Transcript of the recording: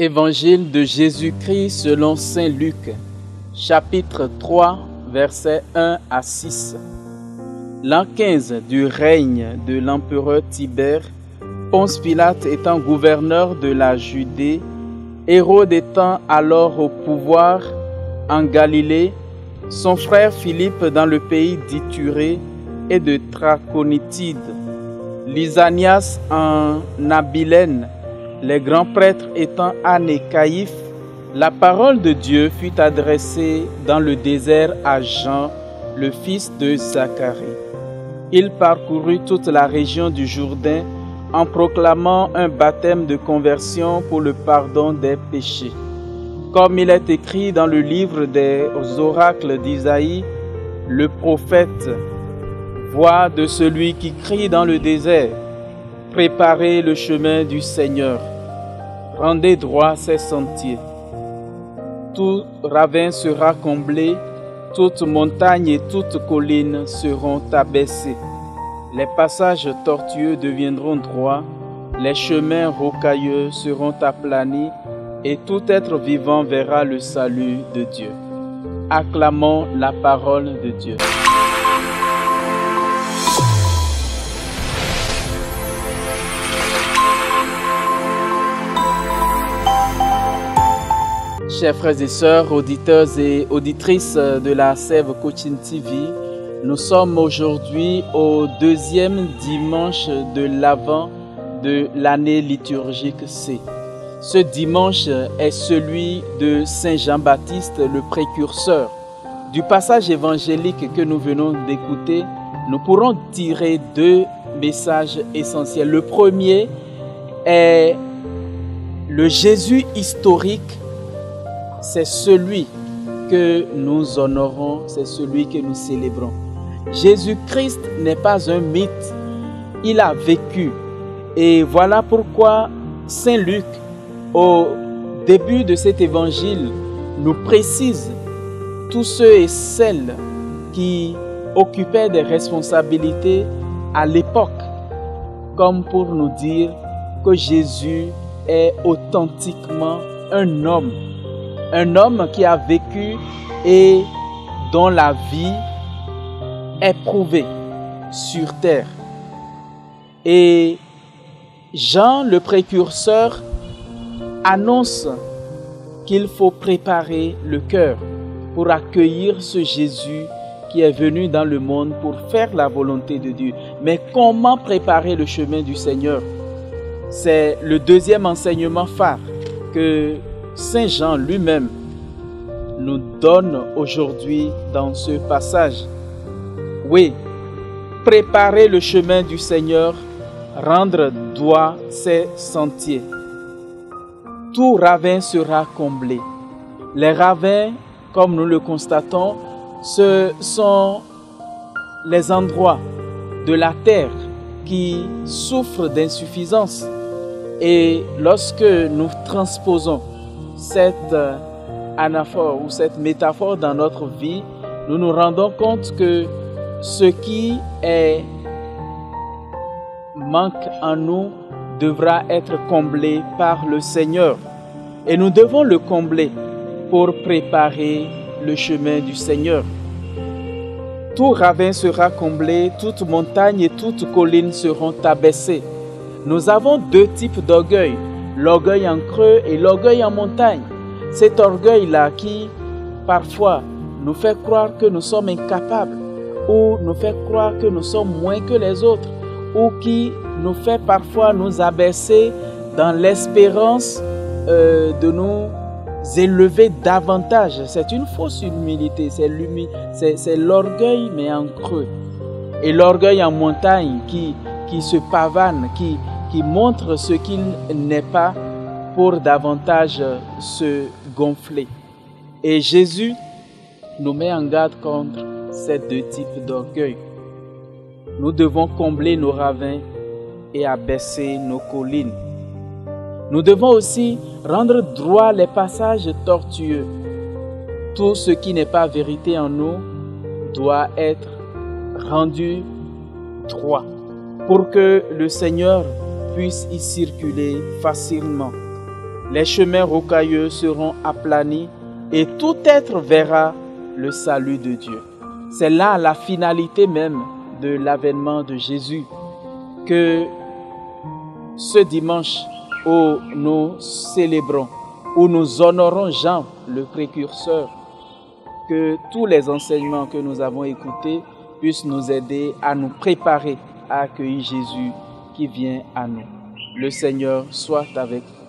Évangile de Jésus-Christ selon saint Luc, chapitre 3, versets 1 à 6. L'an 15 du règne de l'empereur Tibère, Ponce Pilate étant gouverneur de la Judée, Hérode étant alors au pouvoir en Galilée, son frère Philippe dans le pays d'Ithurée et de Traconitide, Lysanias en Abilène, les grands prêtres étant Anne et Caïphe, la parole de Dieu fut adressée dans le désert à Jean, le fils de Zacharie. Il parcourut toute la région du Jourdain en proclamant un baptême de conversion pour le pardon des péchés. Comme il est écrit dans le livre des oracles d'Isaïe, le prophète: voix de celui qui crie dans le désert, préparez le chemin du Seigneur, rendez droit ses sentiers. Tout ravin sera comblé, toute montagne et toute colline seront abaissées. Les passages tortueux deviendront droits, les chemins rocailleux seront aplanis, et tout être vivant verra le salut de Dieu. Acclamons la parole de Dieu. Chers frères et sœurs, auditeurs et auditrices de la Sève Coaching TV, nous sommes aujourd'hui au deuxième dimanche de l'Avent de l'année liturgique C. Ce dimanche est celui de Saint Jean-Baptiste, le précurseur. Du passage évangélique que nous venons d'écouter, nous pourrons tirer deux messages essentiels. Le premier est le Jésus historique. C'est celui que nous honorons, c'est celui que nous célébrons. Jésus-Christ n'est pas un mythe, il a vécu. Et voilà pourquoi saint Luc, au début de cet évangile, nous précise tous ceux et celles qui occupaient des responsabilités à l'époque, comme pour nous dire que Jésus est authentiquement un homme qui a vécu et dont la vie est prouvée sur terre. Et Jean, le précurseur, annonce qu'il faut préparer le cœur pour accueillir ce Jésus qui est venu dans le monde pour faire la volonté de Dieu. Mais comment préparer le chemin du Seigneur? C'est le deuxième enseignement phare que Saint Jean lui-même nous donne aujourd'hui dans ce passage. Oui, préparer le chemin du Seigneur, rendre droit ses sentiers. Tout ravin sera comblé. Les ravins, comme nous le constatons, ce sont les endroits de la terre qui souffrent d'insuffisance. Et lorsque nous transposons cette anaphore ou cette métaphore dans notre vie, nous nous rendons compte que ce qui manque en nous devra être comblé par le Seigneur. Et nous devons le combler pour préparer le chemin du Seigneur. Tout ravin sera comblé, toute montagne et toute colline seront abaissées. Nous avons deux types d'orgueil, l'orgueil en creux et l'orgueil en montagne. Cet orgueil-là qui, parfois, nous fait croire que nous sommes incapables, ou nous fait croire que nous sommes moins que les autres, ou qui nous fait parfois nous abaisser dans l'espérance de nous élever davantage. C'est une fausse humilité, c'est l'orgueil mais en creux. Et l'orgueil en montagne qui se pavane, qui montre ce qu'il n'est pas pour davantage se gonfler. Et Jésus nous met en garde contre ces deux types d'orgueil. Nous devons combler nos ravins et abaisser nos collines. Nous devons aussi rendre droit les passages tortueux. Tout ce qui n'est pas vérité en nous doit être rendu droit pour que le Seigneur puisse y circuler facilement. les chemins rocailleux seront aplanis et tout être verra le salut de Dieu. C'est là la finalité même de l'avènement de Jésus, que ce dimanche où nous célébrons, où nous honorons Jean, le précurseur, que tous les enseignements que nous avons écoutés puissent nous aider à nous préparer à accueillir Jésus qui vient à nous. Le Seigneur soit avec vous.